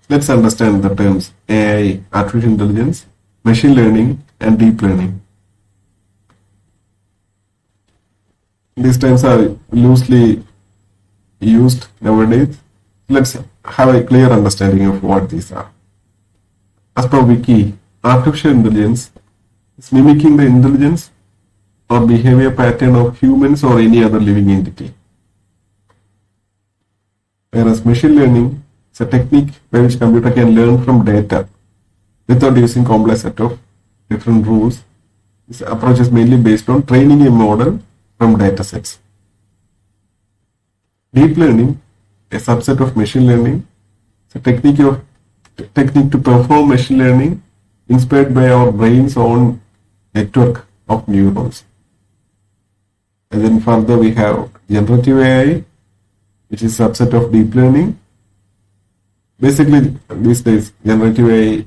Let's understand the terms AI, artificial intelligence, machine learning, and deep learning. These terms are loosely used nowadays. Let's have a clear understanding of what these are. As per Wiki, artificial intelligence is mimicking the intelligence or behavior pattern of humans or any other living entity. Whereas machine learning is a technique by which computer can learn from data without using complex set of different rules. This approach is mainly based on training a model from data sets. Deep learning, a subset of machine learning, is a technique to perform machine learning inspired by our brain's own network of neurons. And then further we have generative AI, which is a subset of deep learning. Basically, these days, generative AI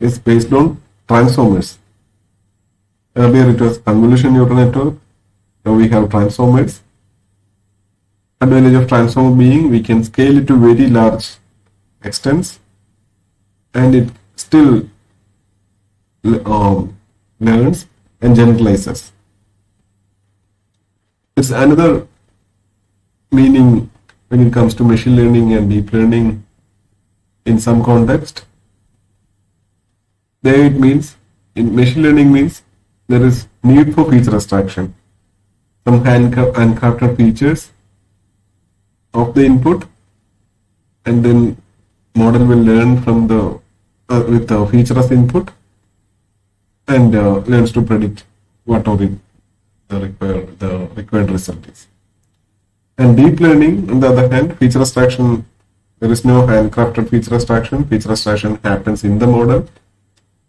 is based on transformers. Earlier it was convolution neural network. Now we have transformers. Advantage of transformer being we can scale it to very large extents, and it still learns and generalizes. It's another meaning when it comes to machine learning and deep learning in some context. There it means, in machine learning means there is need for feature extraction. Some handcrafted features of the input, and then model will learn from the with the feature as input, and learns to predict whatever the required result is. And deep learning, on the other hand, feature extraction, there is no handcrafted feature extraction. Feature extraction happens in the model,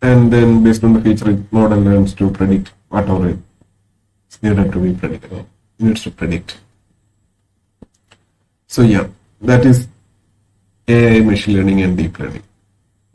and then based on the feature, model learns to predict whatever is needed to be predicted. Needs to predict. So yeah, that is AI, machine learning, and deep learning.